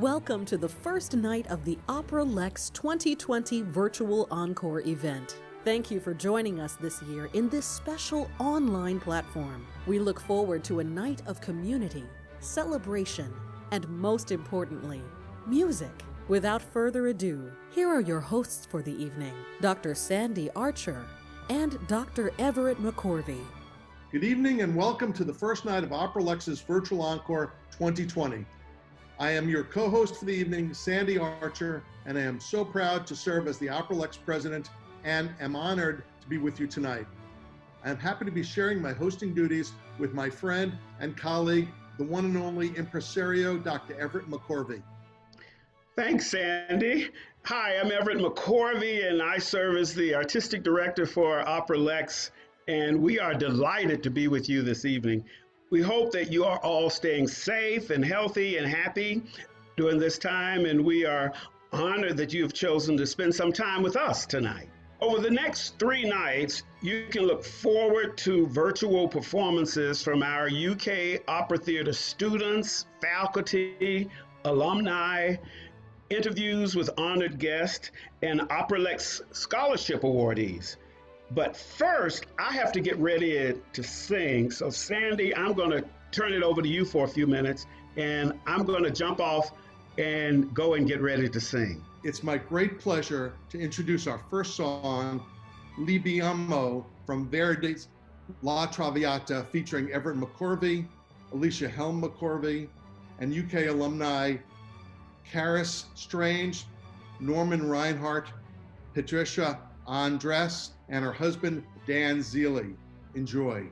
Welcome to the first night of the OperaLex 2020 virtual Encore event. Thank you for joining us this year in this special online platform. We look forward to a night of community, celebration, and most importantly, music. Without further ado, here are your hosts for the evening, Dr. Sandy Archer and Dr. Everett McCorvey. Good evening and welcome to the first night of OperaLex's Virtual Encore 2020. I am your co-host for the evening, Sandy Archer, and I am so proud to serve as the OperaLex president and am honored to be with you tonight. I am happy to be sharing my hosting duties with my friend and colleague, the one and only impresario, Dr. Everett McCorvey. Thanks, Sandy. Hi, I'm Everett McCorvey, and I serve as the artistic director for OperaLex, and we are delighted to be with you this evening. We hope that you are all staying safe and healthy and happy during this time, and we are honored that you have chosen to spend some time with us tonight. Over the next 3 nights, you can look forward to virtual performances from our UK Opera Theatre students, faculty, alumni, interviews with honored guests, and OperaLex scholarship awardees. But first, I have to get ready to sing. So Sandy, I'm going to turn it over to you for a few minutes, and I'm going to jump off and go and get ready to sing. It's my great pleasure to introduce our first song, Libiamo, from Verdi's La Traviata, featuring Everett McCorvey, Alicia Helm McCorvey, and UK alumni Karis Strange, Norman Reinhardt, Patricia Andres, and her husband, Dan Zeely. Enjoy.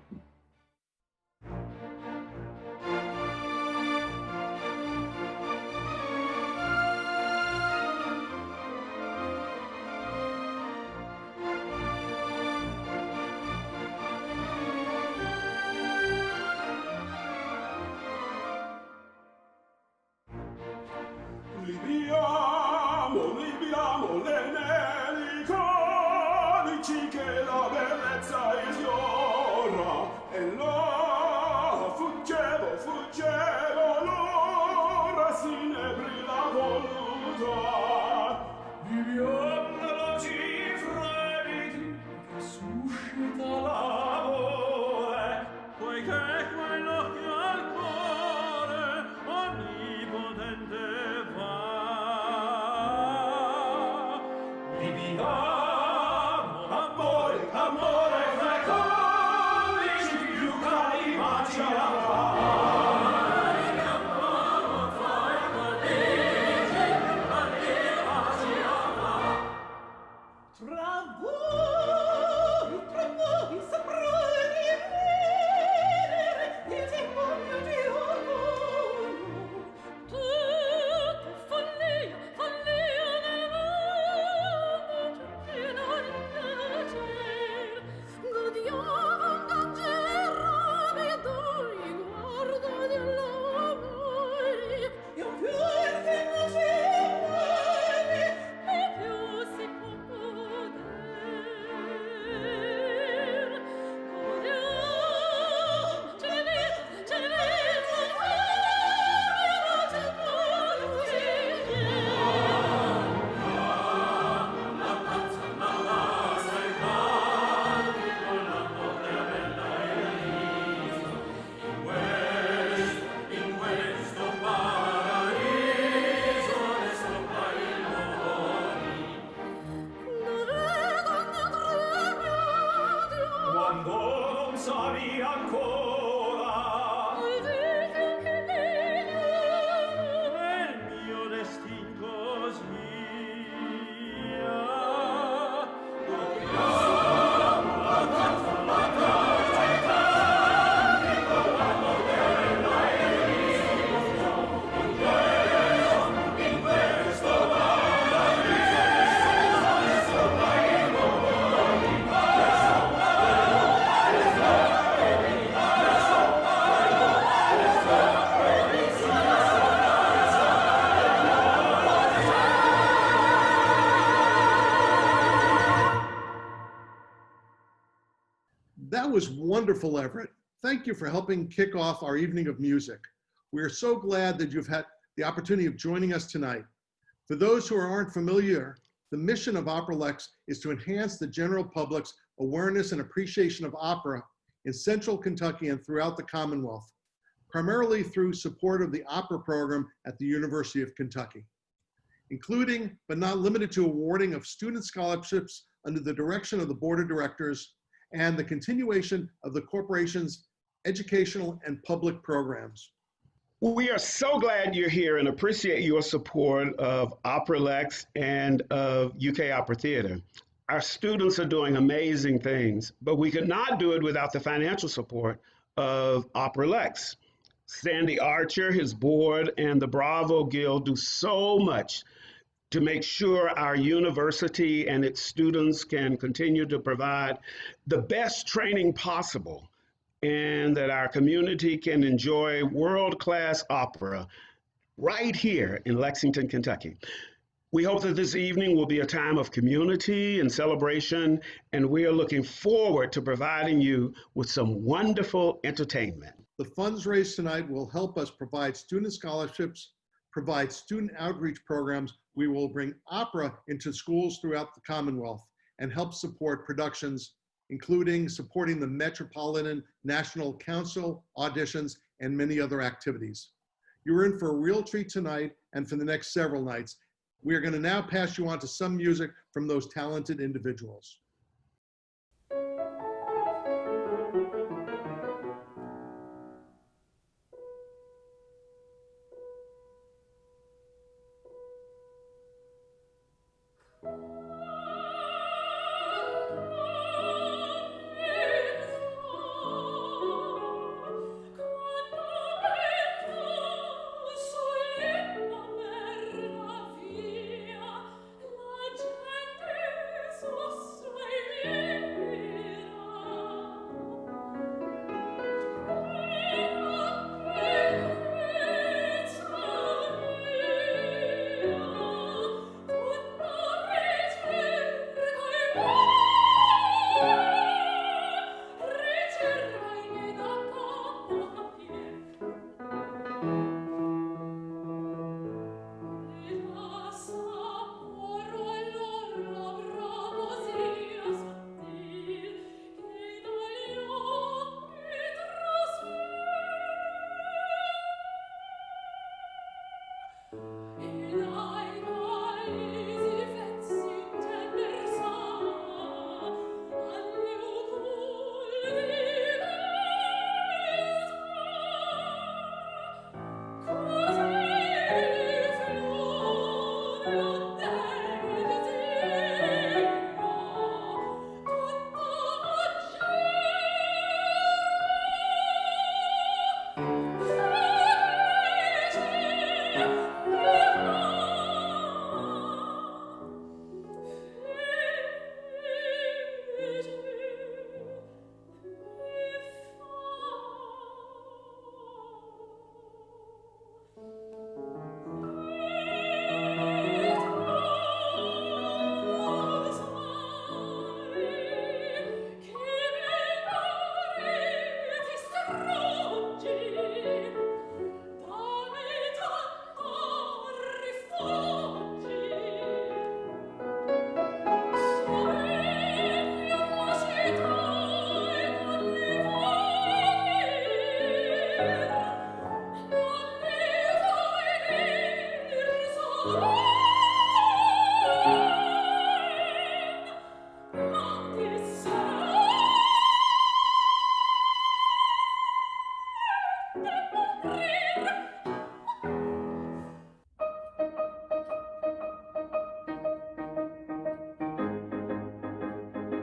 Libiamo le neri conici che la bellezza esplora e là fuggevo l'ora s'inebri la voluta. Viviamo nella cifra di Dio che suscita l'amore, poiché quello che al cuore onnipotente va. Amore fra conici più cari tra voi saprò rivedere il demonio di orgoglio. Tutta follia nel mondo che non piacer. Godiamo un danger rapido riguardo dell'amore, e un più il fino si muore e più si può goder. Godiamo, ce ne vezzo il fuoco, c'è buono la pazza nasa e calmi con l'amore bella e Elisa. In questo paradiso ne sopra il mori. Quando non savi ancora il vizio che è il mio destin così. Godiamo la danza e canti con l'amore bella e Elisa. In questo paradiso ne sopra il mori. That was wonderful, Everett. Thank you for helping kick off our evening of music. We are so glad that the opportunity of joining us tonight. For those who aren't familiar, the mission of OperaLex is to enhance the general public's awareness and appreciation of opera in Central Kentucky and throughout the Commonwealth, primarily through support of the opera program at the University of Kentucky, including but not limited to awarding of student scholarships under the direction of the Board of Directors and the continuation of the corporation's educational and public programs. We are so glad you're here and appreciate your support of OperaLex and of UK Opera Theater. Our students are doing amazing things, but we could not do it without the financial support of OperaLex. Sandy Archer, his board, and the Bravo Guild do so much to make sure our university and its students can continue to provide the best training possible and that our community can enjoy world-class opera right here in Lexington, Kentucky. We hope that this evening will be a time of community and celebration, and we are looking forward to providing you with some wonderful entertainment. The funds raised tonight will help us provide student scholarships, provide student outreach programs. We will bring opera into schools throughout the Commonwealth and help support productions, including supporting the Metropolitan National Council auditions and many other activities. You're in for a real treat tonight and for the next several nights. We are going to now pass you on to some music from those talented individuals.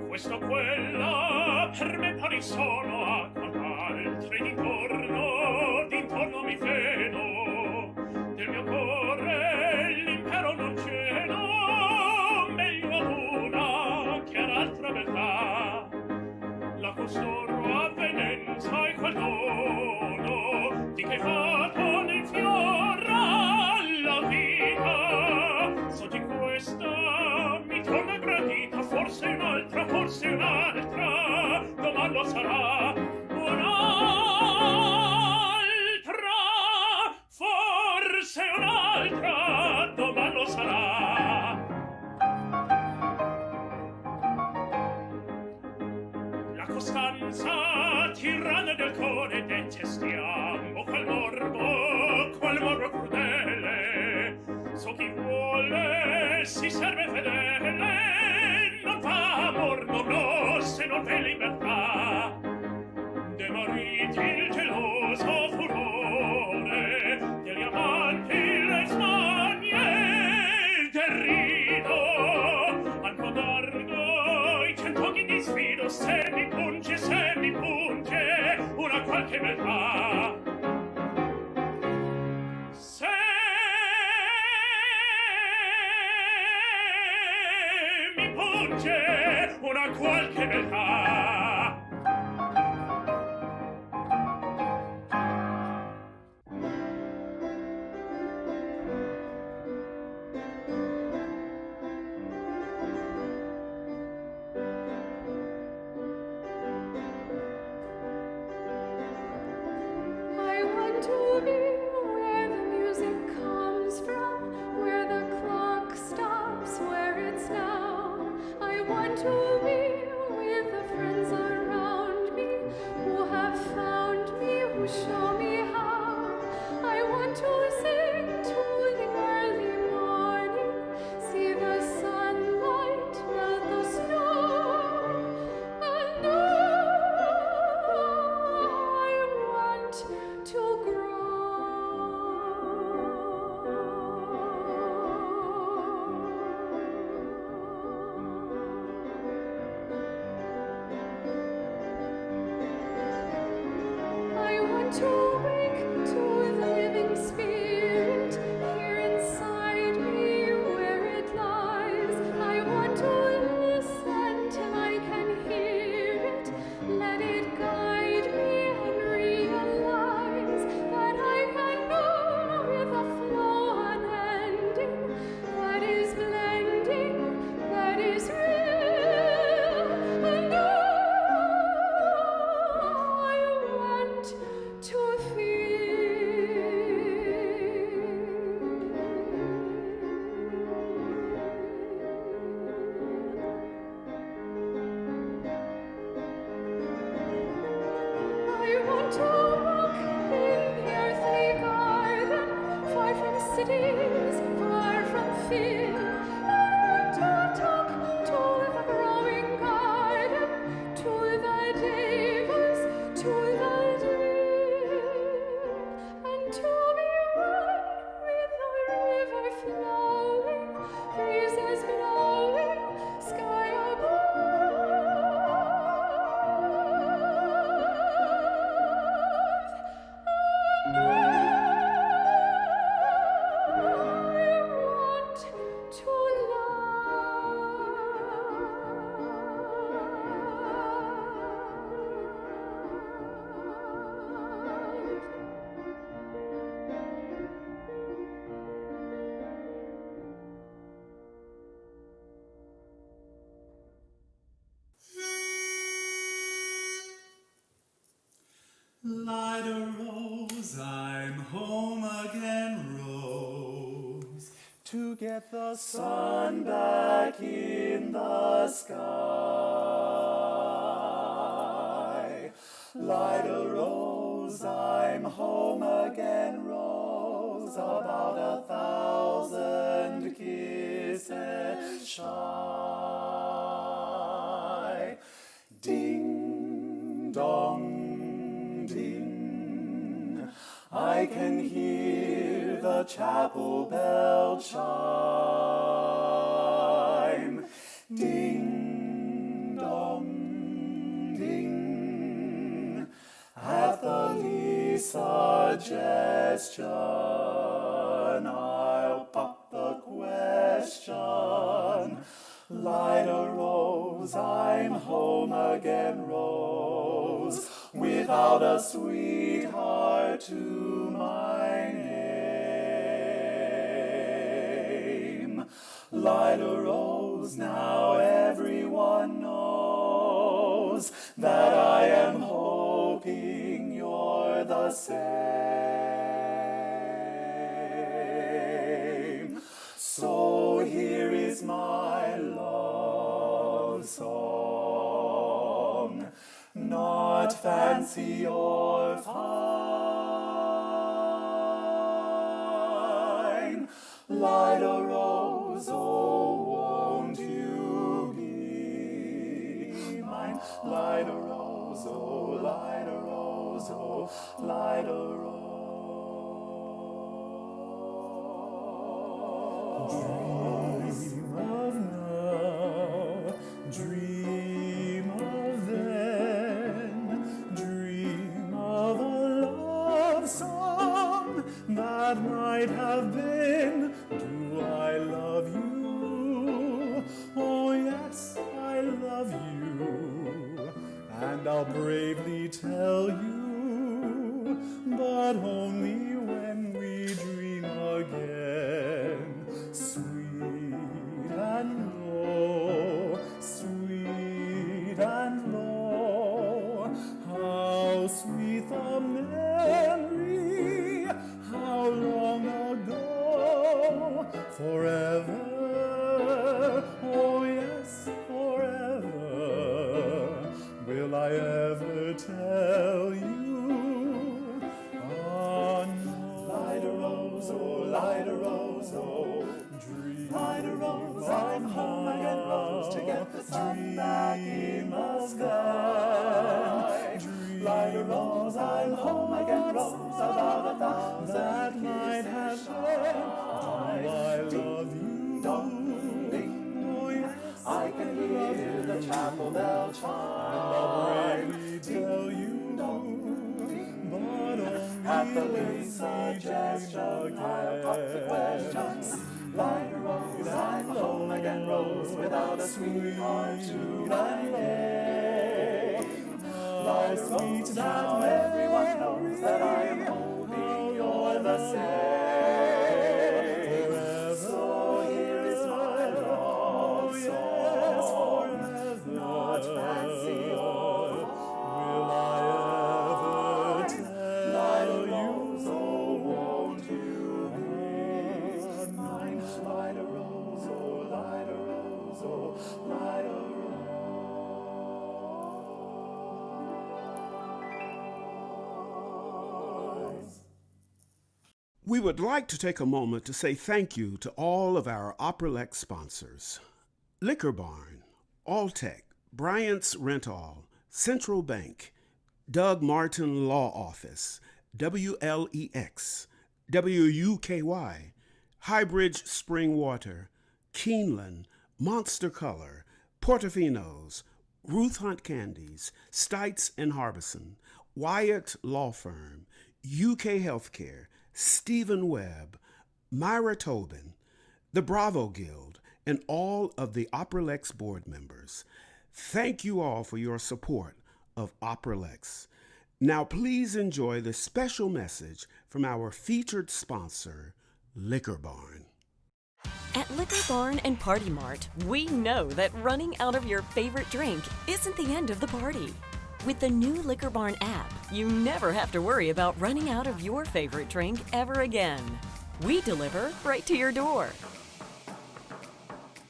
Questo quella per me pari sono a altri d'intorno mi vedo del mio cuore l'impero non cielo meglio una che altra beltà la costoro avvenenza e quel dono di che fa con il fiore alla vita so di questa mi torna gradita forse un'altra domani lo sarà un'altra forse un'altra a qualche beltà. I want to be where the music comes from, where the clock stops, where it's now. I want to be with the friends around me who have found me, who show me how. I want to sing to the early morning, see the sunlight melt the snow, and I want to I want to wake to the living spirit here inside me where it lies. I want to listen till I can hear it. Let it guide me and realize that I can know with a flow unending that is blending, that is real. And I want to I want to walk in the earthly garden, far from cities, far from fear. I want to talk to the growing garden, to the devils, to the deer, and to be one with the river flowing, breezes blowing, sky Light a rose, I'm home again, Rose, to get the sun back in the sky. Light a rose, I'm home again, Rose, about 1,000 kisses shy. Ding dong ding, I can hear the chapel bell chime. Ding dong ding, at the least suggestion, I'll pop the question. Light a rose, I'm home again, Rose, without a sweetheart to my name. Light a rose, now everyone knows that I am hoping you're the same. So here is my love song, not fancy or fine. Light a rose, oh, won't you be mine? Light a rose, oh, light a rose, oh, light a rose. Dream of now, dream of then, dream of a love song that might have been. Do I love you? Oh yes, I love you. and I'll bravely tell you, but only when we dream again. Sweet and low, sweet and low, how sweet the memory, how long ago, forever, oh yes, forever, will I ever tell you? Ah, no. Light a rose, oh, light a rose, oh, dream. Light a rose, I'm home again, rose, to get the sun back in the sky. Light a rose, I'm home again, rose, about 1,000 that might have been. Do I love you? Oh, yes, I can hear the chapel bell chime, and I'll bravely tell you, but only at the least suggestion I'll pop the questions. Light a rose, I'm home again, rose, without a sweetheart to my name. Light a rose, now everyone knows that I am hoping you're the same. So here is my love song, not fancy or will I ever tell you? Oh, won't you be mine? Light a rose, oh, light a rose, oh, light a rose. We would like to take a moment to say thank you to all of our OperaLex sponsors: Liquor Barn, Alltech, Bryant's Rental, Central Bank, Doug Martin Law Office, WLEX, WUKY, Highbridge Spring Water, Keeneland, Monster Color, Portofino's, Ruth Hunt Candies, Stites and Harbison, Wyatt Law Firm, UK Healthcare, Stephen Webb, Myra Tobin, the Bravo Guild, and all of the OperaLex board members. Thank you all for your support of OperaLex. Now please enjoy the special message from our featured sponsor, Liquor Barn. At Liquor Barn and Party Mart, we know that running out of your favorite drink isn't the end of the party. With the new Liquor Barn app, you never have to worry about running out of your favorite drink ever again. We deliver right to your door.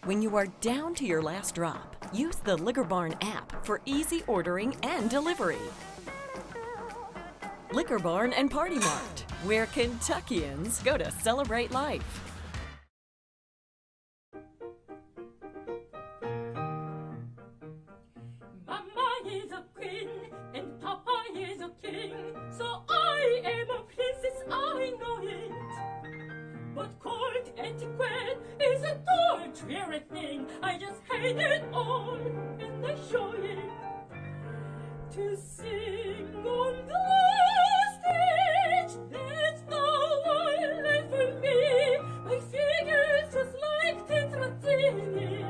When you are down to your last drop, use the Liquor Barn app for easy ordering and delivery. Liquor Barn and Party Mart, where Kentuckians go to celebrate life. Mama is a queen and Papa is a king, so I am a princess, I know it. But court etiquette is a torture thing. I just hate it all, and I show it. To sing on the stage, that's the wildlife for me. My figure's just like Tetratini.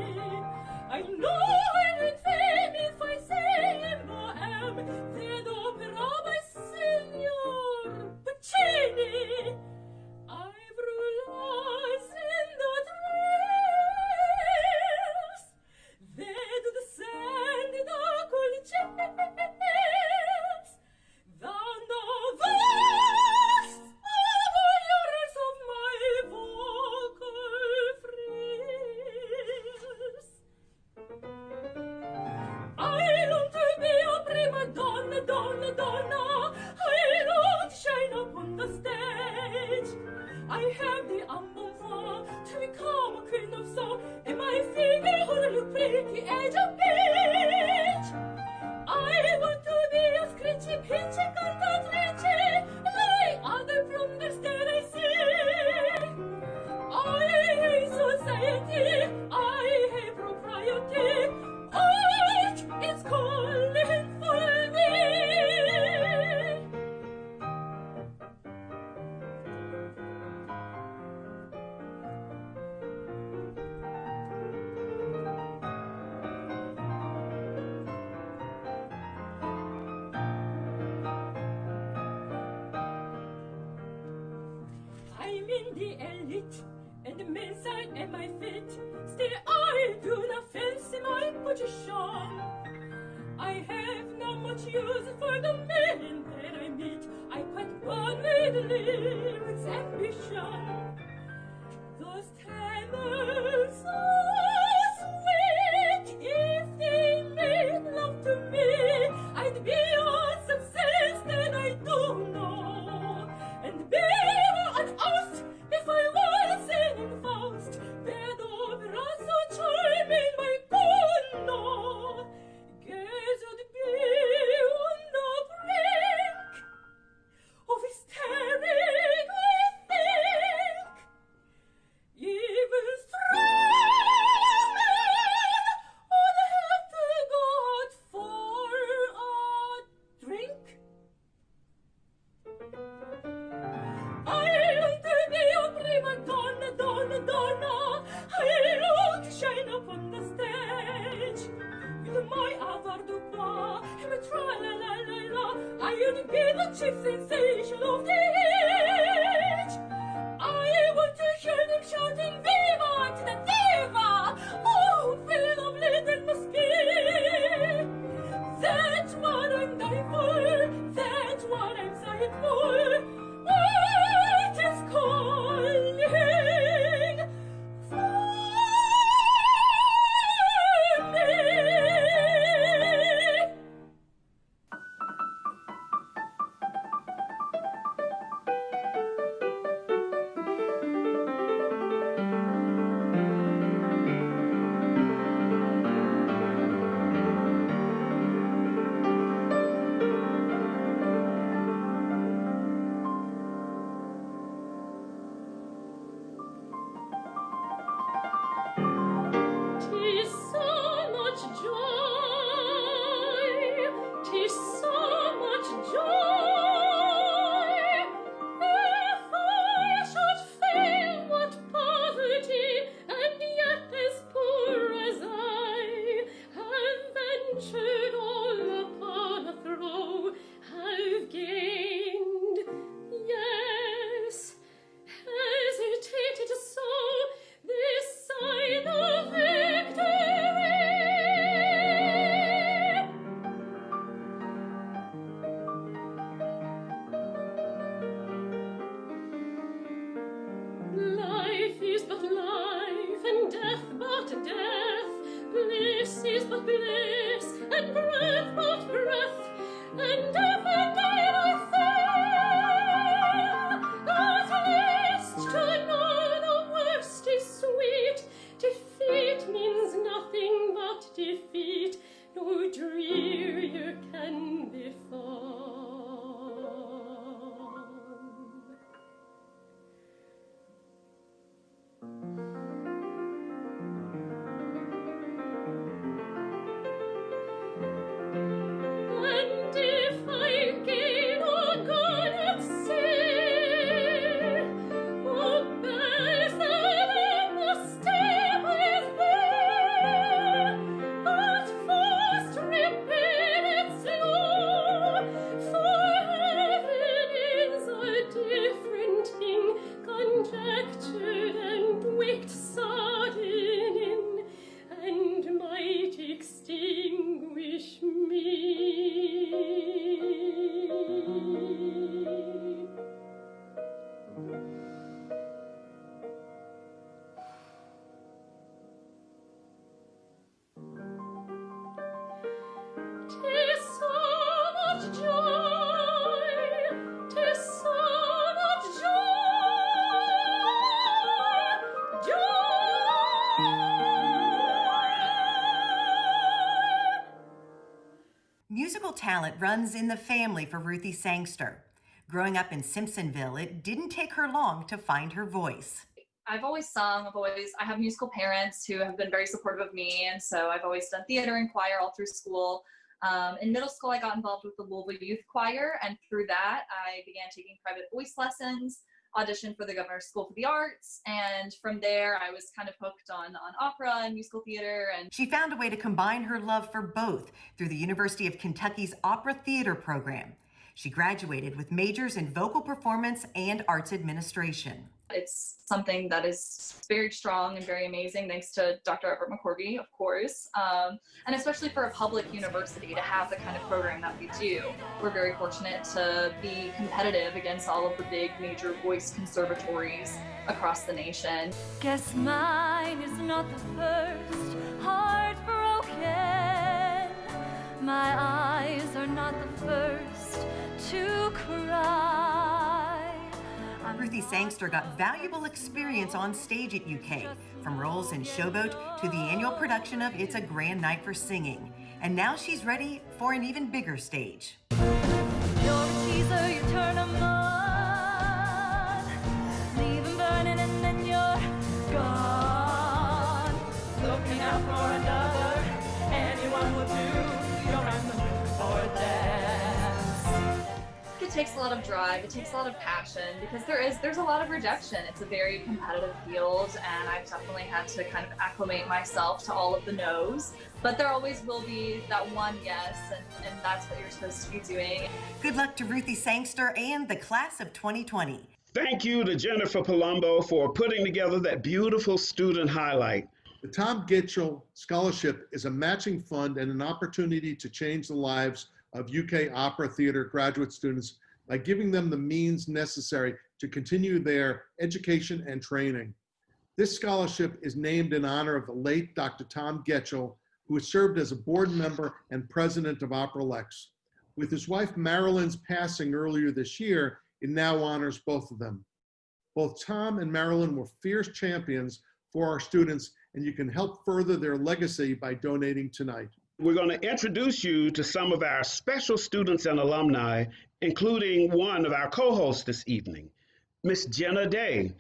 I know I'm in fame if I say Bohème, then opera by Signor Puccini. I've rulers in the dress, they my fit. Still I do not fancy my position. I have not much use for the men that I meet. I quite born with lyrics ambition. Those tenors so sweet, if they made love to me, I'd be a success that I do know, and be an host if I was singing Faust. That opera so charming, my Gono, gazed be on the brink of hysteric, I think. Even strong men would have to go out for a drink. I long to be a prima donna, donna, donna. I long to shine upon the stage with my avoir du pas and my tra-la-la-la-la. I would be the chief sensation of the age. I want to hear them shouting "Viva to the diva!" Oh, fill of little musky. That's what I'm dying for. That's what I'm sighing for. Art is calling for me. Tis so much joy, tis so much joy. If I should fail, what poverty, and yet as poor as I, have ventured all upon a throw, have gained, yes, hesitated so, this sign of victory. Life is but life, and death but death. Bliss is but bliss, and breath but breath. And if indeed I fail, at least to know the worst is sweet. Defeat means nothing but defeat. No drearier can befall. And if I gain or good at sea, oh, best that I must stay with thee. But first repair it slow, for heaven is a different thing, conjectured and waked sudden in, and might extinguish me. Tis so much joy, tis so much joy, Musical talent runs in the family for Ruthie Sangster. Growing up in Simpsonville, it didn't take her long to find her voice. I've always sung, I have musical parents who have been very supportive of me, and so I've always done theater and choir all through school. In middle school, I got involved with the Louisville Youth Choir, and through that, I began taking private voice lessons, auditioned for the Governor's School for the Arts, and from there, I was kind of hooked on opera and musical theater. And she found a way to combine her love for both through the University of Kentucky's Opera Theater program. She graduated with majors in vocal performance and arts administration. It's something that is very strong and very amazing, thanks to Dr. Everett McCorvey, of course, and especially for a public university to have the kind of program that we do. We're very fortunate to be competitive against all of the big major voice conservatories across the nation. Guess mine is not the first heartbroken. My eyes are not the first to cry. Ruthie Sangster got valuable experience on stage at UK, from roles in Showboat to the annual production of It's a Grand Night for Singing. And now she's ready for an even bigger stage. You're a teaser, you turn 'em on, leave 'em burning and then you're gone. Looking out for another, anyone will do. You're in the mood for a dance. It takes a lot of drive, it takes a lot of passion, because there's a lot of rejection. It's a very competitive field, and I've definitely had to kind of acclimate myself to all of the no's. But there always will be that one yes, and that's what you're supposed to be doing. Good luck to Ruthie Sangster and the class of 2020. Thank you to Jennifer Palumbo for putting together that beautiful student highlight. The Tom Gitchell Scholarship is a matching fund and an opportunity to change the lives of UK opera theater graduate students by giving them the means necessary to continue their education and training. This scholarship is named in honor of the late Dr. Tom Gitchell, who has served as a board member and president of OperaLex. With his wife Marilyn's passing earlier this year, it now honors both of them. Both Tom and Marilyn were fierce champions for our students, and you can help further their legacy by donating tonight. We're going to introduce you to some of our special students and alumni, including one of our co-hosts this evening, Miss Jenna Day.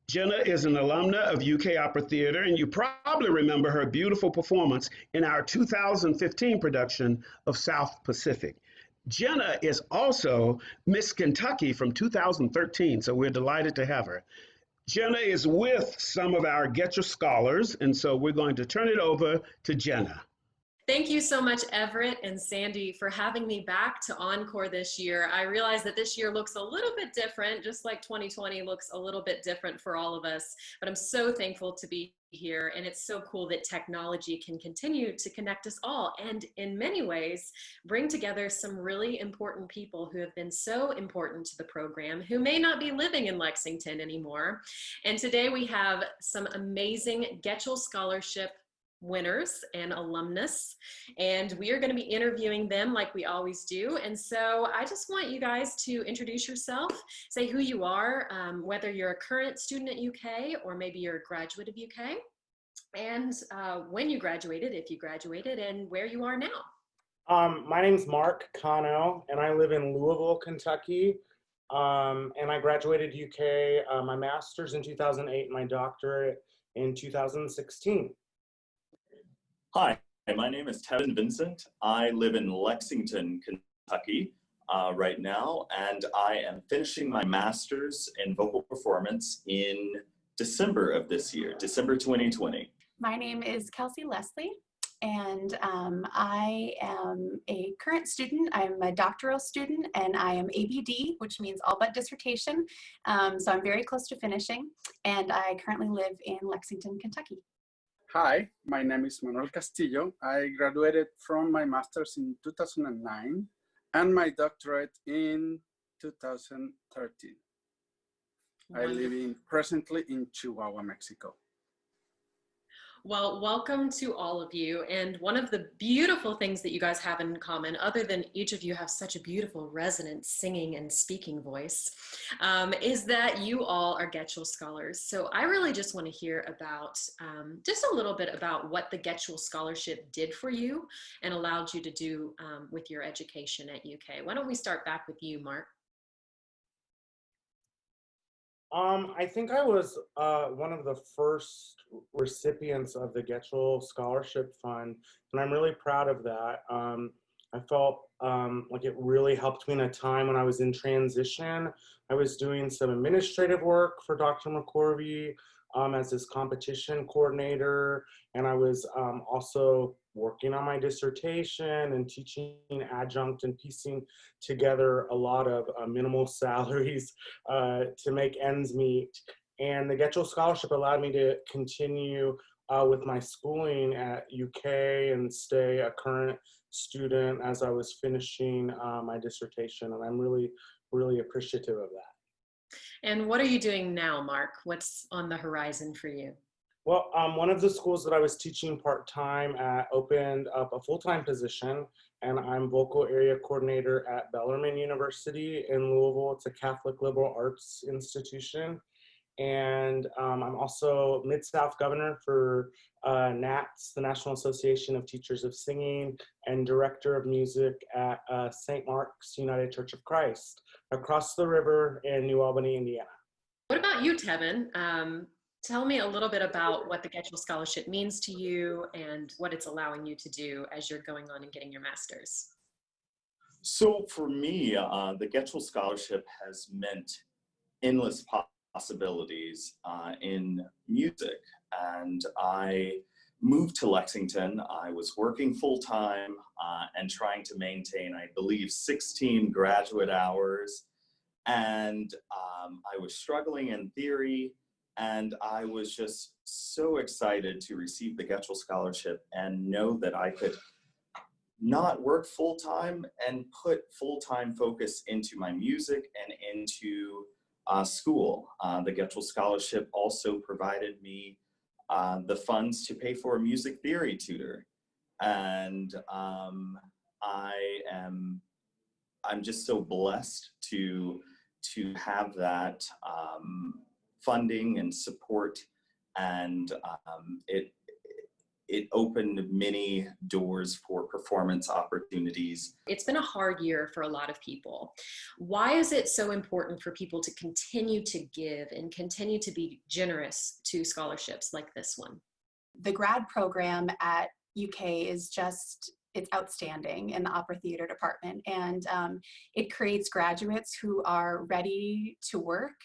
Jenna is an alumna of UK Opera Theater, and you probably remember her beautiful performance in our 2015 production of South Pacific. Jenna is also Miss Kentucky from 2013, so we're delighted to have her. Jenna is with some of our Getcher scholars, and so we're going to turn it over to Jenna. Thank you so much, Everett and Sandy, for having me back to Encore this year. I realize that this year looks a little bit different, just like 2020 looks a little bit different for all of us, but I'm so thankful to be here, and it's so cool that technology can continue to connect us all and in many ways bring together some really important people who have been so important to the program, who may not be living in Lexington anymore. And today we have some amazing Getchell Scholarship winners and alumnus, and we are going to be interviewing them like we always do. And so I just want you guys to introduce yourself, say who you are, whether you're a current student at UK or maybe you're a graduate of UK, and when you graduated, if you graduated, and where you are now. My name's Mark Cano, and I live in Louisville, Kentucky. And I graduated UK, my master's in 2008, and my doctorate in 2016. Hi, my name is Tevin Vincent. I live in Lexington, Kentucky right now, and I am finishing my master's in vocal performance in December of this year, December 2020. My name is Kelsey Leslie, and I am a current student. I'm a doctoral student, and I am ABD, which means all but dissertation. So I'm very close to finishing, and I currently live in Lexington, Kentucky. Hi, my name is Manuel Castillo. I graduated from my master's in 2009 and my doctorate in 2013. I live presently in Chihuahua, Mexico. Well, welcome to all of you. And one of the beautiful things that you guys have in common, other than each of you have such a beautiful resonant singing and speaking voice, is that you all are Getchell scholars. So I really just want to hear about just a little bit about what the Getchell Scholarship did for you and allowed you to do with your education at UK. Why don't we start back with you, Mark? I think I was one of the first recipients of the Getchell Scholarship Fund, and I'm really proud of that. I felt like it really helped me in a time when I was in transition. I was doing some administrative work for Dr. McCorvey as his competition coordinator, and I was also working on my dissertation and teaching adjunct and piecing together a lot of minimal salaries to make ends meet. And the Getchell Scholarship allowed me to continue with my schooling at UK and stay a current student as I was finishing my dissertation. And I'm really, really appreciative of that. And what are you doing now, Mark? What's on the horizon for you? Well, one of the schools that I was teaching part-time at opened up a full-time position, and I'm vocal area coordinator at Bellarmine University in Louisville. It's a Catholic liberal arts institution. And I'm also Mid-South governor for NATS, the National Association of Teachers of Singing, and director of music at St. Mark's United Church of Christ across the river in New Albany, Indiana. What about you, Tevin? Tell me a little bit about what the Getchell Scholarship means to you and what it's allowing you to do as you're going on and getting your master's. So for me, the Getchell Scholarship has meant endless possibilities in music. And I moved to Lexington. I was working full-time and trying to maintain, I believe, 16 graduate hours. And I was struggling in theory. And I was just so excited to receive the Getchell Scholarship and know that I could not work full-time and put full-time focus into my music and into school. The Getchell Scholarship also provided me the funds to pay for a music theory tutor. And I'm just so blessed to have that funding and support, and it opened many doors for performance opportunities. It's been a hard year for a lot of people. Why is it so important for people to continue to give and continue to be generous to scholarships like this one? The grad program at UK is just, it's outstanding in the opera theater department. And it creates graduates who are ready to work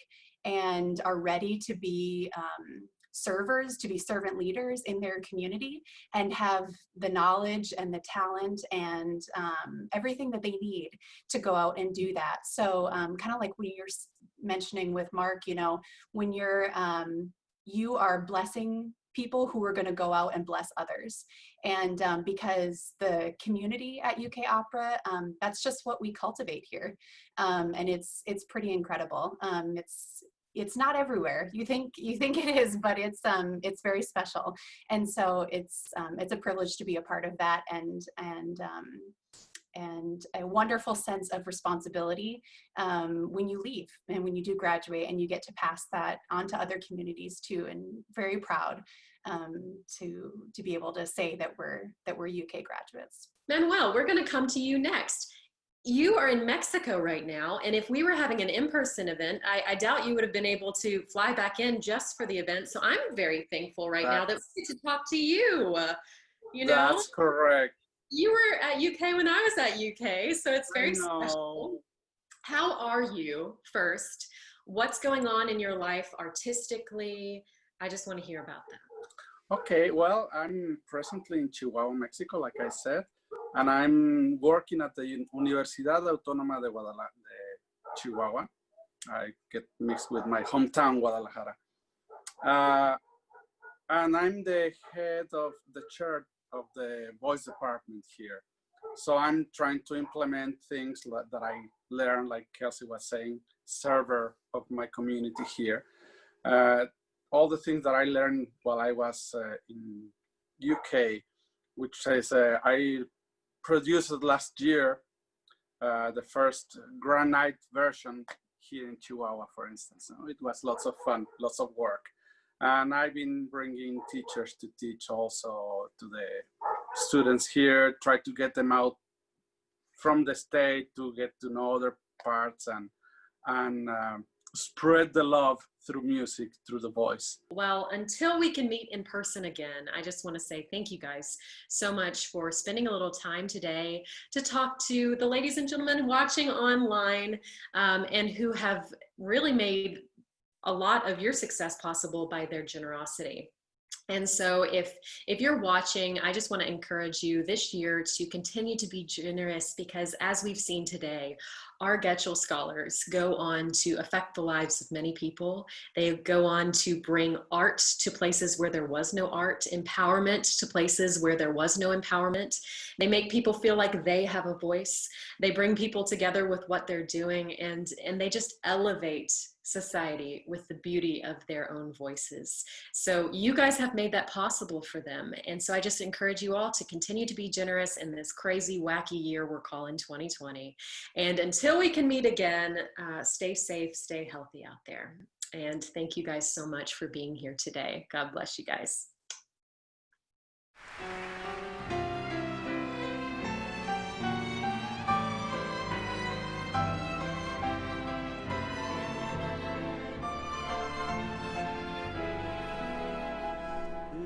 and are ready to be servers, to be servant leaders in their community, and have the knowledge and the talent and everything that they need to go out and do that. So kind of like when you're mentioning with Mark, you know, when you are blessing people who are going to go out and bless others. And because the community at UK Opera, that's just what we cultivate here. And it's pretty incredible. It's not everywhere. You think it is, but it's very special. And so it's a privilege to be a part of that, and a wonderful sense of responsibility when you leave and when you do graduate, and you get to pass that on to other communities too. And very proud to be able to say that we're UK graduates. Manuel, we're going to come to you next. You are in Mexico right now, and if we were having an in-person event, I doubt you would have been able to fly back in just for the event. So I'm very thankful right now that we get to talk to you. You know, that's correct. You were at UK when I was at UK, so it's very special. How are you first? What's going on in your life artistically? I just want to hear about that. Okay, well, I'm presently in Chihuahua, Mexico, like I said. And I'm working at the Universidad Autónoma de Chihuahua. I get mixed with my hometown, Guadalajara. And I'm the head of the chair of the voice department here. So I'm trying to implement things that I learned, like Kelsey was saying, server of my community here. All the things that I learned while I was in UK, which is I produced last year the first Grand Night version here in Chihuahua, for instance. So it was lots of fun, lots of work. And I've been bringing teachers to teach also to the students here, try to get them out from the state to get to know other parts and spread the love through music, through the voice. Well, until we can meet in person again, I just want to say thank you guys so much for spending a little time today to talk to the ladies and gentlemen watching online and who have really made a lot of your success possible by their generosity. And so if you're watching, I just want to encourage you this year to continue to be generous, because as we've seen today, our Getchell scholars go on to affect the lives of many people. They go on to bring art to places where there was no art, empowerment to places where there was no empowerment. They make people feel like they have a voice. They bring people together with what they're doing, and they just elevate society with the beauty of their own voices. So you guys have made that possible for them. And so I just encourage you all to continue to be generous in this crazy, wacky year we're calling 2020. And until we can meet again, stay safe, stay healthy out there. And thank you guys so much for being here today. God bless you guys.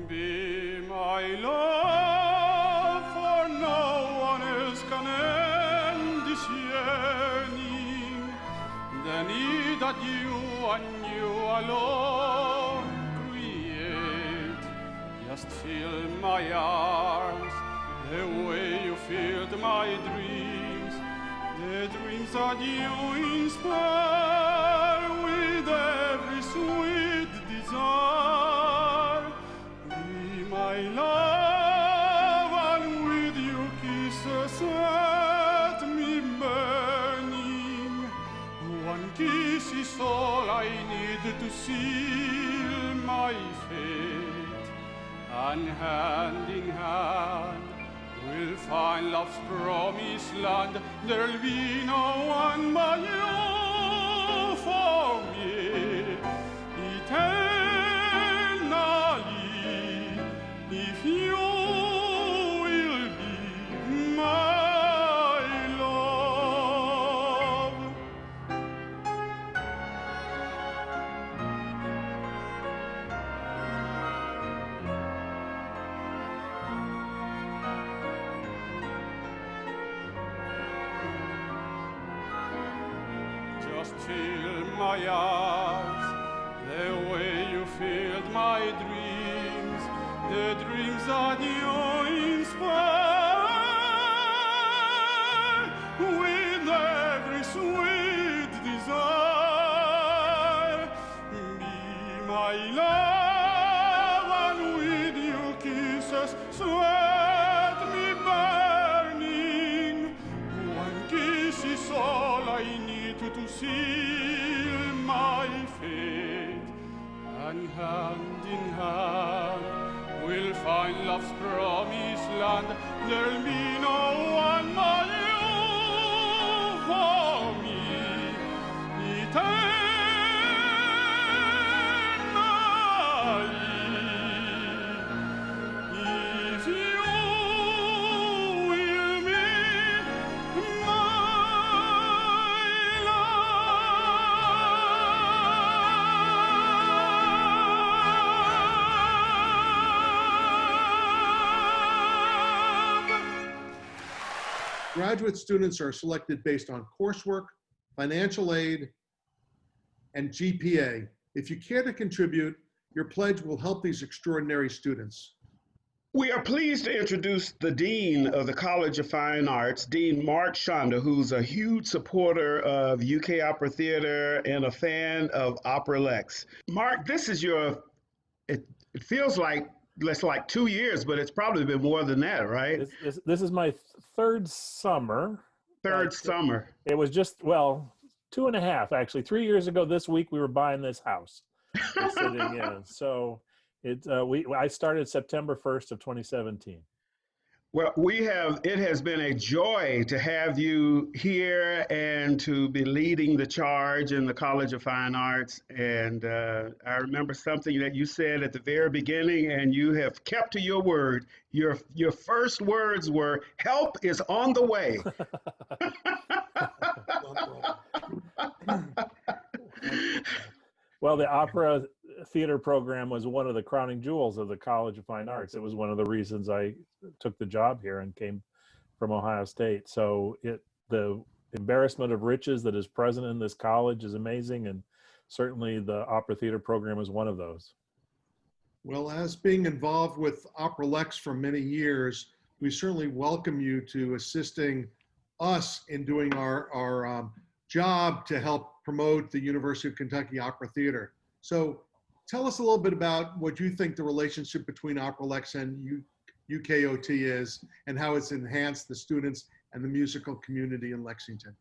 Be my love, for no one else can end this yearning. The need that you and you alone create. Just fill my arms the way you filled my dreams. The dreams that you inspire with every sweet desire. Be my love, and with your kisses set me burning. One kiss is all I need to seal my fate, and hand in hand we'll find love's promised land. There'll be no one but you for me eternally, if you will be my love. Just fill my arms the way you filled my dreams, the dreams that you inspire with every sweet desire. Be my love, and with your kisses sweat me burning. One kiss is all I need to seal my fate, and hand in hand we'll find love's promised land. There'll be no one but you for me eternally, if you will be my love. Graduate students are selected based on coursework, financial aid, and GPA. If you care to contribute, your pledge will help these extraordinary students. We are pleased to introduce the Dean of the College of Fine Arts, Dean Mark Shonda, who's a huge supporter of UK Opera Theater and a fan of OperaLex. Mark, this is it feels like it's like 2 years, but it's probably been more than that, right? This is my third summer. Third summer. It was just, well, 2.5 actually. 3 years ago this week we were buying this house. We're sitting in. So I started September 1st of 2017. Well, it has been a joy to have you here and to be leading the charge in the College of Fine Arts. And I remember something that you said at the very beginning, and you have kept to your word. Your first words were, "Help is on the way." Well, the opera theater program was one of the crowning jewels of the College of Fine Arts. It was one of the reasons I took the job here and came from Ohio State. So the embarrassment of riches that is present in this college is amazing, and certainly the opera theater program is one of those. Well, as being involved with OperaLex for many years, we certainly welcome you to assisting us in doing our job to help promote the University of Kentucky Opera Theater. So tell us a little bit about what you think the relationship between OperaLex and UKOT is, and how it's enhanced the students and the musical community in Lexington.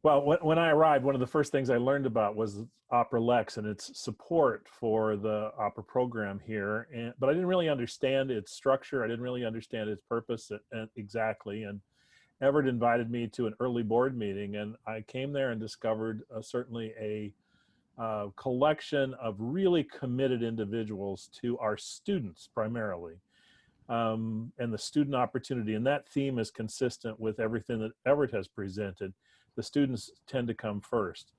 Well, when I arrived, one of the first things I learned about was OperaLex and its support for the opera program here. But I didn't really understand its structure. I didn't really understand its purpose exactly. And Everett invited me to an early board meeting, and I came there and discovered certainly a collection of really committed individuals to our students primarily, and the student opportunity. And that theme is consistent with everything that Everett has presented. The students tend to come first.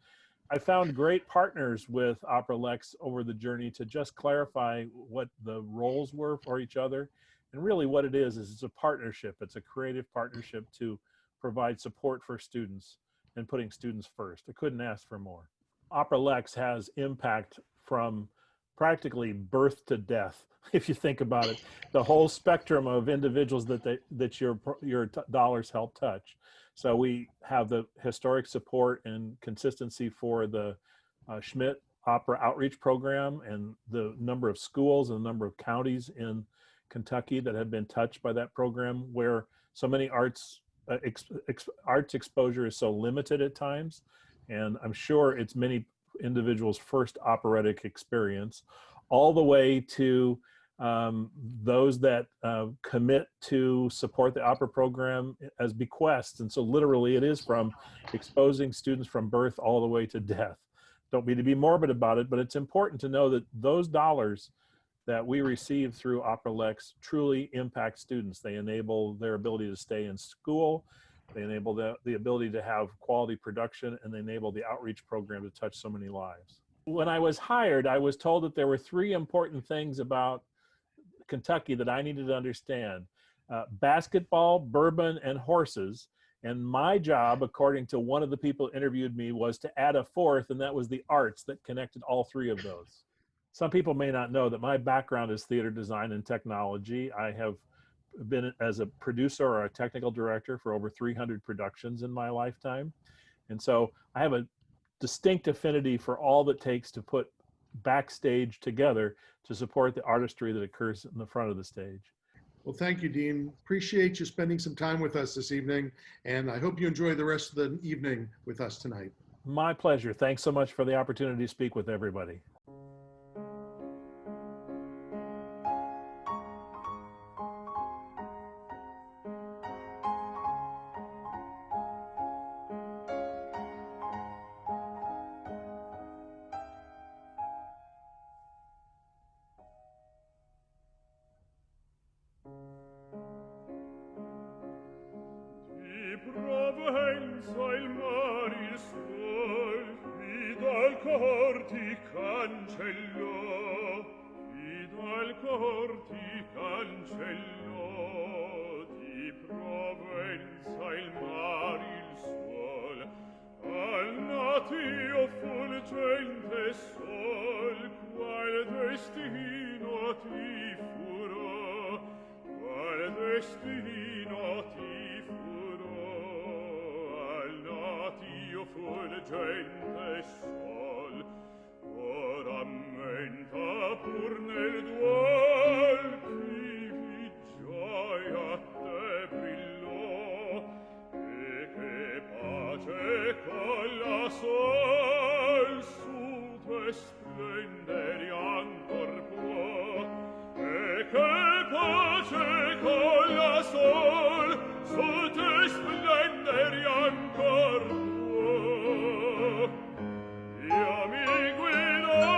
I found great partners with OperaLex over the journey to just clarify what the roles were for each other. And really what it is it's a partnership. It's a creative partnership to provide support for students and putting students first. I couldn't ask for more. OperaLex has impact from practically birth to death, if you think about it. The whole spectrum of individuals that your dollars help touch. So we have the historic support and consistency for the Schmidt Opera Outreach Program and the number of schools and the number of counties in Kentucky that have been touched by that program, where so many arts exposure is so limited at times. And I'm sure it's many individuals' first operatic experience, all the way to those that commit to support the opera program as bequests. And so literally it is from exposing students from birth all the way to death. Don't mean to be morbid about it, but it's important to know that those dollars that we receive through OperaLex truly impact students. They enable their ability to stay in school, they enable the ability to have quality production, and they enable the outreach program to touch so many lives. When I was hired, I was told that there were three important things about Kentucky that I needed to understand: basketball, bourbon, and horses. And my job, according to one of the people who interviewed me, was to add a fourth, and that was the arts that connected all three of those. Some people may not know that my background is theater design and technology. I have been as a producer or a technical director for over 300 productions in my lifetime. And so I have a distinct affinity for all that takes to put backstage together to support the artistry that occurs in the front of the stage. Well, thank you, Dean. Appreciate you spending some time with us this evening, and I hope you enjoy the rest of the evening with us tonight. My pleasure. Thanks so much for the opportunity to speak with everybody. Provenza il mar il sol, chi dal cor ti cancellò, chi dal cor ti cancellò. Di Provenza il mar il sol, al natio fulgente sol, qual destino ti furò, qual destino ti furò. Fulgente sol, ora ammenta pur nel duol chi di gioia te brillò, e che pace con la sol su te splendere ancor può, e che pace con la sol su te splendere ancor può. Dio mi guidò,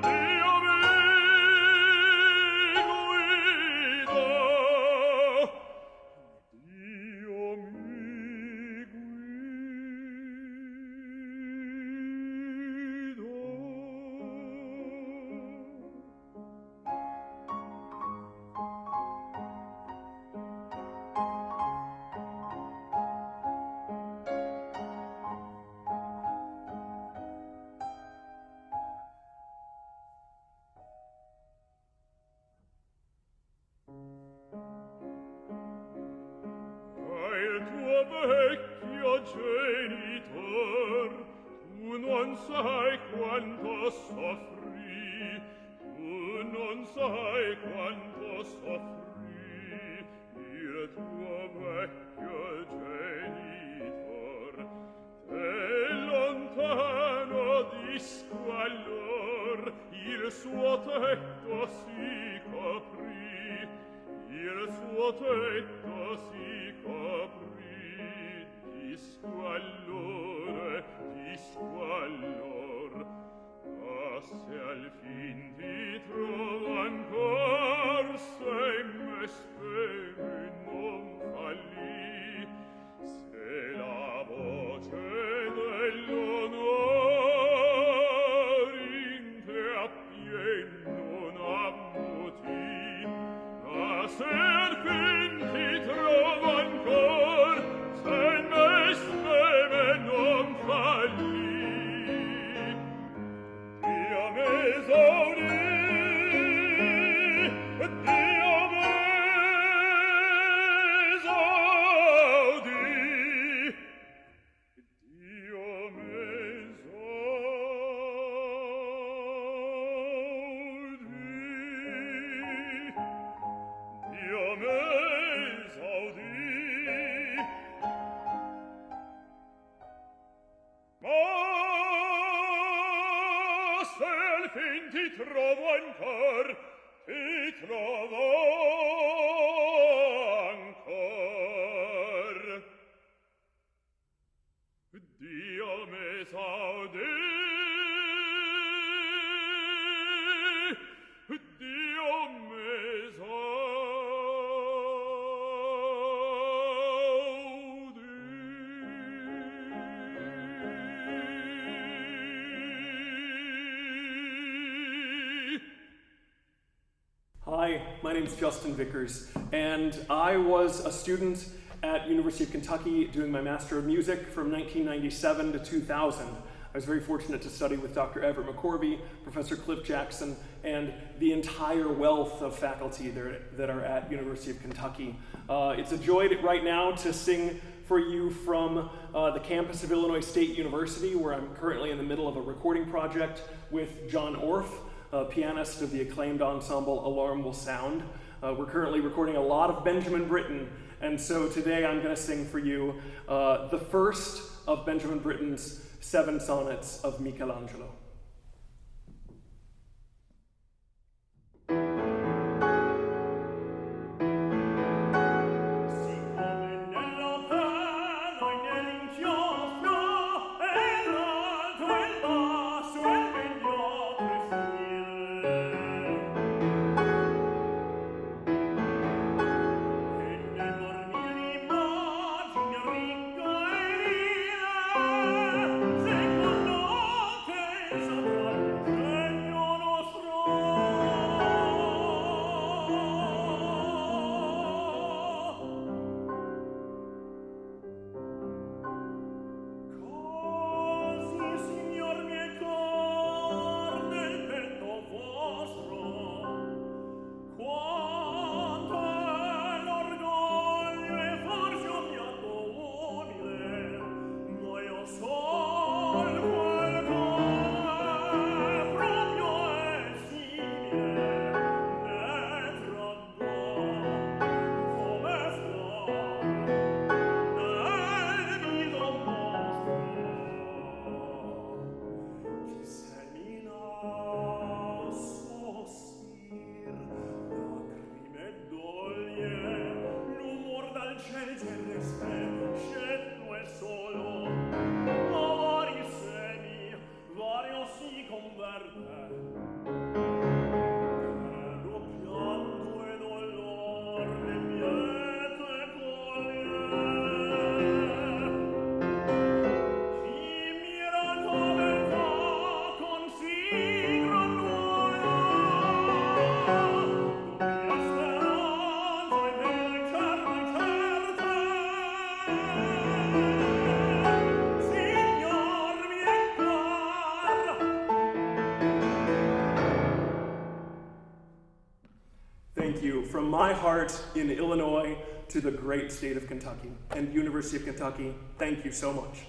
Dio mi guidò, Dio mi guidò. non sai quanto soffrì, tu non sai quanto soffrì il tuo vecchio genitor. E lontano di squallor il suo tetto si coprì, il suo tetto si coprì di squallore, di squallor. Ma se al fin ti trovo ancor, se me speri non fallì, se la voce dell'onor in te appien non ammuti, ma se al fin ti trovo ancor, se me speme non fallì, Dio m'esaudì, Dio m'esaudì, Dio m'esaudì, Dio m'esaudì. Ma se al fin ti trovo ancor, ti trovo ancor. Dio m'esaudì, Dio Hi, my name's Justin Vickers, and I was a student at University of Kentucky doing my Master of Music from 1997 to 2000. I was very fortunate to study with Dr. Everett McCorvey, Professor Cliff Jackson, and the entire wealth of faculty that are at University of Kentucky. It's a joy right now to sing for you from the campus of Illinois State University, where I'm currently in the middle of a recording project with John Orff, a pianist of the acclaimed ensemble Alarm Will Sound. We're currently recording a lot of Benjamin Britten, and so today I'm going to sing for you the first of Benjamin Britten's 7 sonnets of Michelangelo. Thank you. From my heart in Illinois to the great state of Kentucky and University of Kentucky, thank you so much.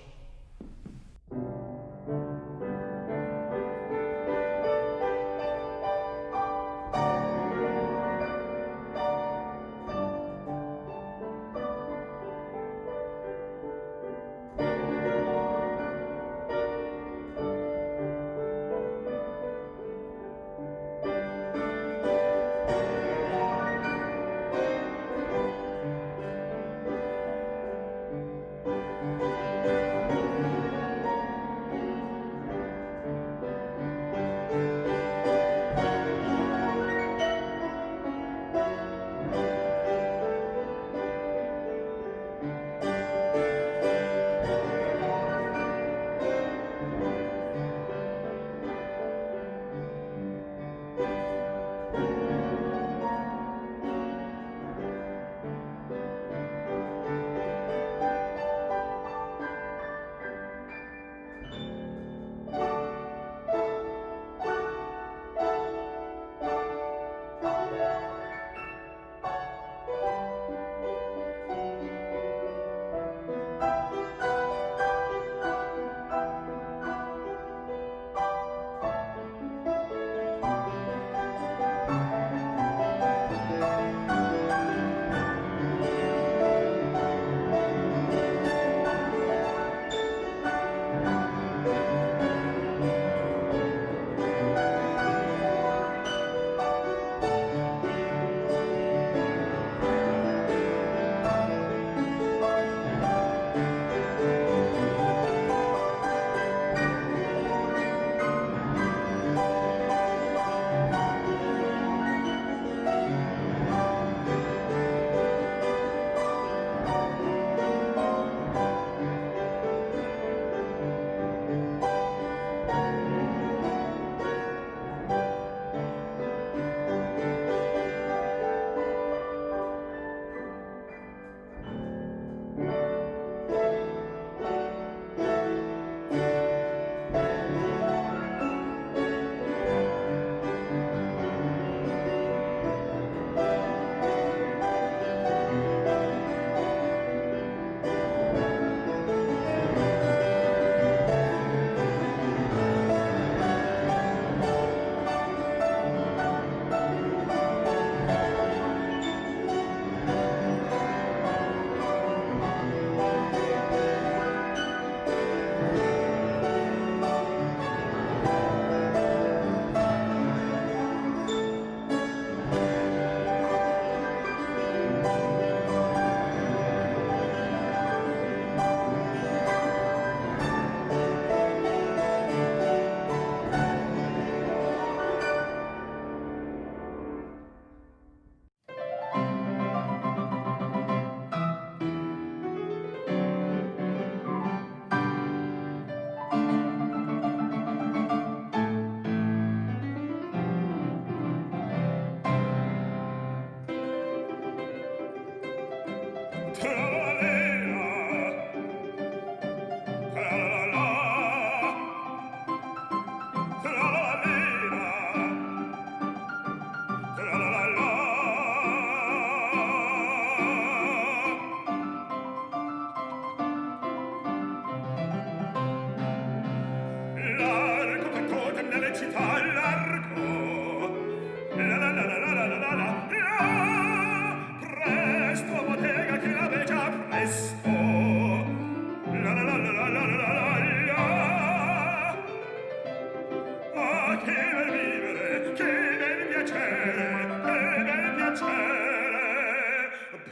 che bel vivere, che bel piacere,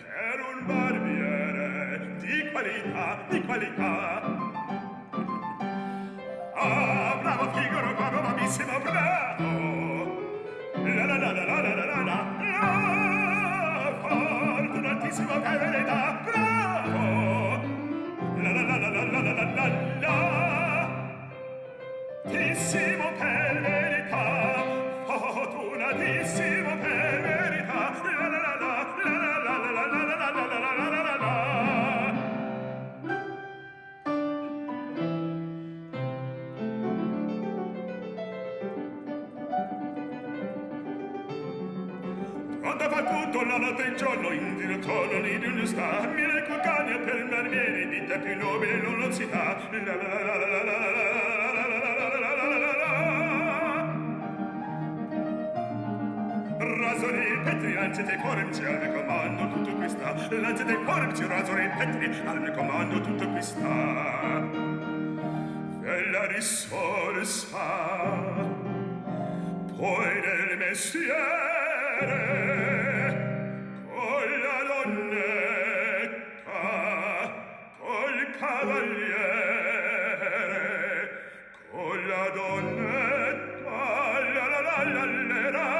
per un barbiere di qualità, di qualità. Ah, bravo Figaro, bravo, bravissimo, bravo. La la la la la la la la la. Fortunatissimo per verità, bravo. La la la la la la la la la la. Tissimo per verità, fortunatissimo per verità. La la la la la la la la la la la la la la la la. Quando fa tutto la notte e il giorno in direttore lì di un sta, mille cucania per il barbiere, vita più nobile non lo si dà. La la la la la la la rasori petri, lancete forbici al mio comando tutto qui sta. Lancete forbici, rasori petri al mio comando tutto qui sta. Bella risorsa poi del mestiere con la donnetta, col cavaliere, con la donnetta, la la la la la la,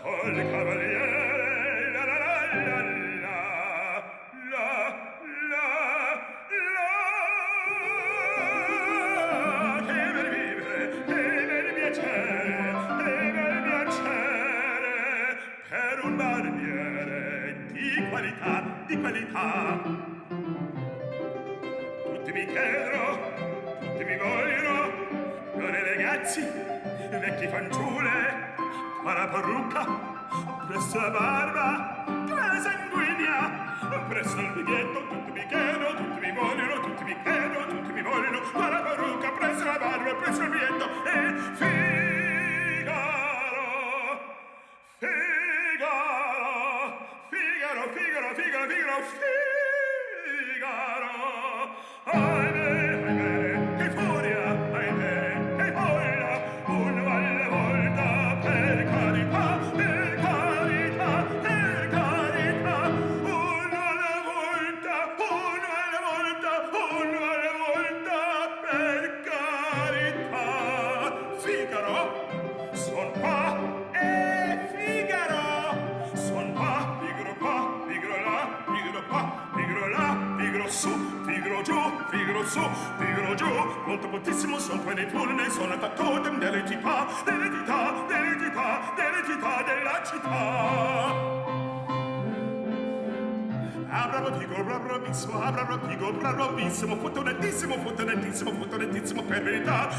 col cavaliere, la la la la la, la la la. Che bel vivere, che bel piacere, per un barbiere di qualità, di qualità. Tutti mi chiedono, tutti mi vogliono, donne e ragazzi, vecchi fanciulle, qua la parrucca, presso la barba, qua la sanguigna, presso il biglietto, tutti mi chiedono, tutti mi vogliono, tutti mi chiedono, tutti mi vogliono, qua la parrucca, presso la barba, presso il biglietto, e Figaro, Figaro, Figaro, Figaro, Figaro. Ahimè, ahimè, che furia, ahimè, che folla, uno alla volta, per carità, per carità, per carità, uno alla volta, uno alla volta, uno alla volta, per carità. Figaro, son qua, Figaro, son qua, Figaro qua, Figaro là, Figaro qua, Figaro là, Figaro su, Figaro giù, Figaro su, Figaro giù, molto moltissimo son poi nei fulmini, sono a totem delle città, delle città, delle città, delle città della città. Bravo bravissimo, bravissimo, fortunatissimo, fortunatissimo, fortunatissimo per verità.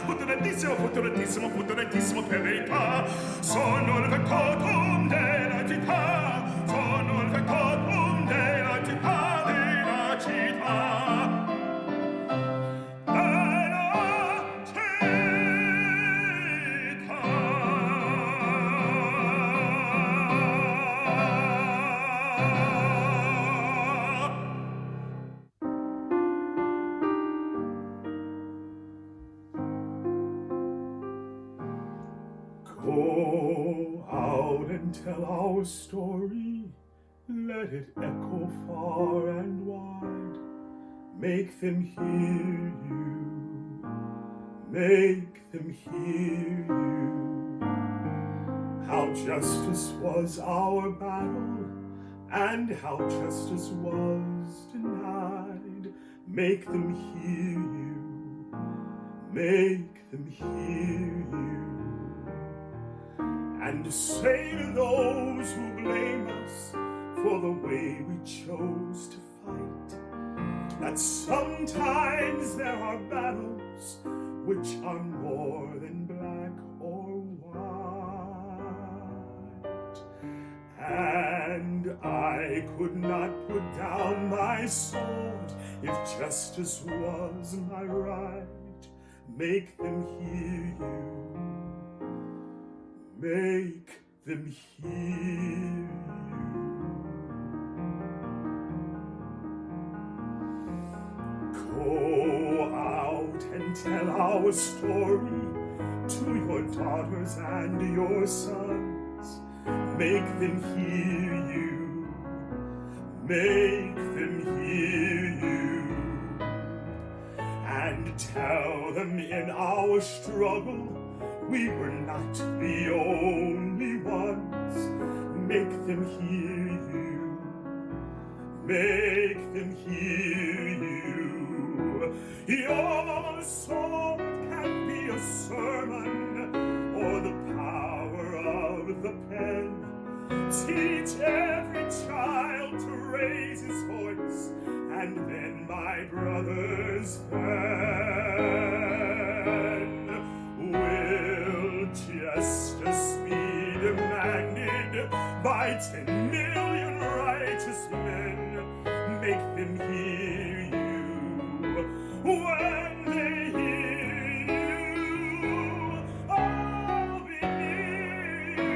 Fortunatissimo, fortunatissimo, fortunatissimo per verità. Sono il factotum della città, sono il factotum della città, della città. Go out and tell our story, let it echo far and wide. Make them hear you, make them hear you. How justice was our battle, and how justice was denied. Make them hear you, make them hear you. And say to those who blame us for the way we chose to fight, that sometimes there are battles which are more than black or white. And I could not put down my sword if justice was my right. Make them hear you, make them hear you. Go out and tell our story to your daughters and your sons. Make them hear you. Make them hear you. And tell them in our struggle we were not the only ones. Make them hear you. Make them hear you. Your sword can be a sermon or the power of the pen. Teach every child to raise his voice, and then, my brothers, then will justice be demanded by 10 million righteous men. Make them hear you when they hear you. I'll be near you.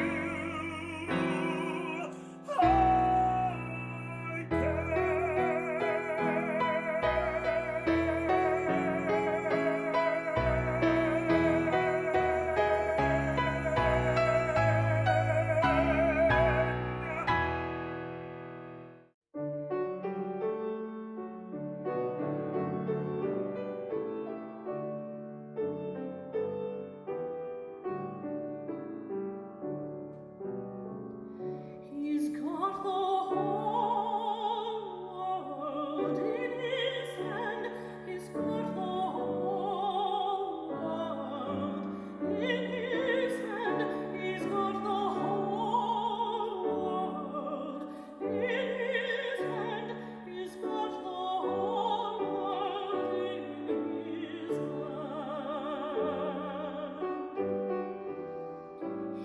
He's got the whole world in his hand. He's got the whole world in his hand. He's got the whole world in his hand. He's got the whole world in his hand.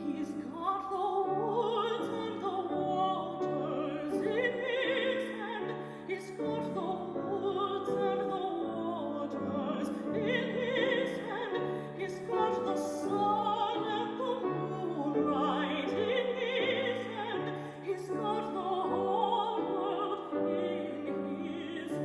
He's got the woods and the waters in his hand. He's got the woods and the waters in his hand. He's got the sun and the moon right in his hand. He's got the whole world in his hand.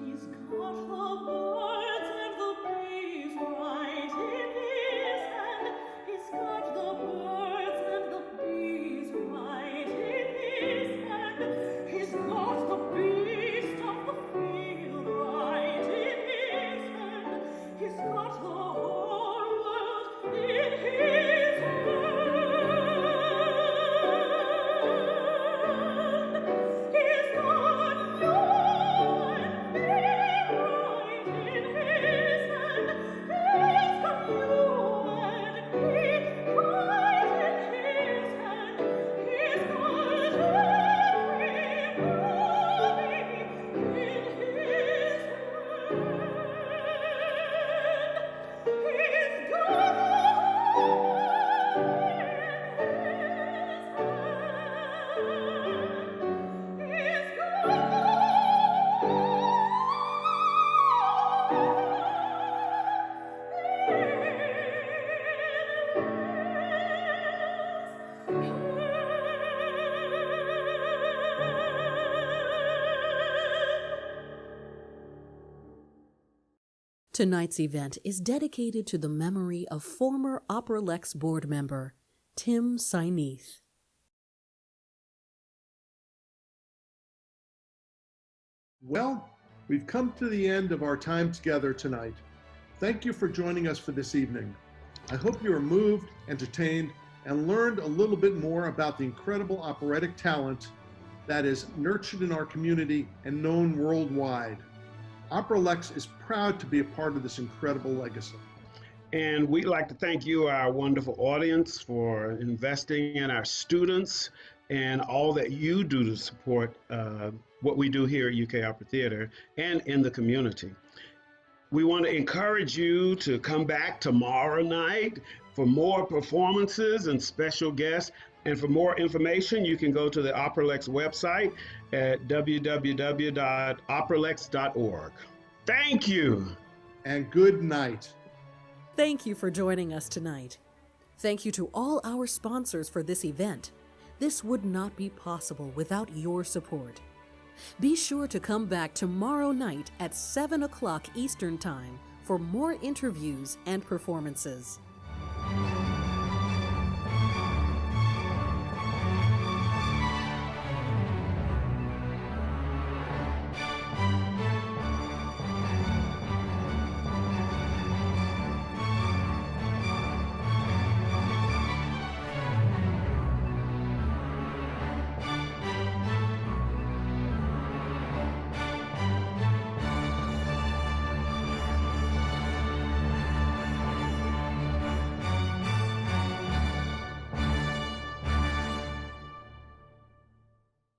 He's got the birds and the bees right in his hand. He's got the birds and the bees right in his hand. He's got the beast of the field right in his hand. He's got the whole world in his hand. He's got you and me right in his hand. He's got you and me right in his hand. He's got everybody in his hand. He's got Tonight's event is dedicated to the memory of former OperaLex board member Tim Syneath. Well, we've come to the end of our time together tonight. Thank you for joining us for this evening. I hope you were moved, entertained, and learned a little bit more about the incredible operatic talent that is nurtured in our community and known worldwide. OperaLex is proud to be a part of this incredible legacy. And we'd like to thank you, our wonderful audience, for investing in our students and all that you do to support what we do here at UK Opera Theater and in the community. We want to encourage you to come back tomorrow night for more performances and special guests. And for more information, you can go to the OperaLex website at www.operalex.org. Thank you. And good night. Thank you for joining us tonight. Thank you to all our sponsors for this event. This would not be possible without your support. Be sure to come back tomorrow night at 7 o'clock Eastern Time for more interviews and performances.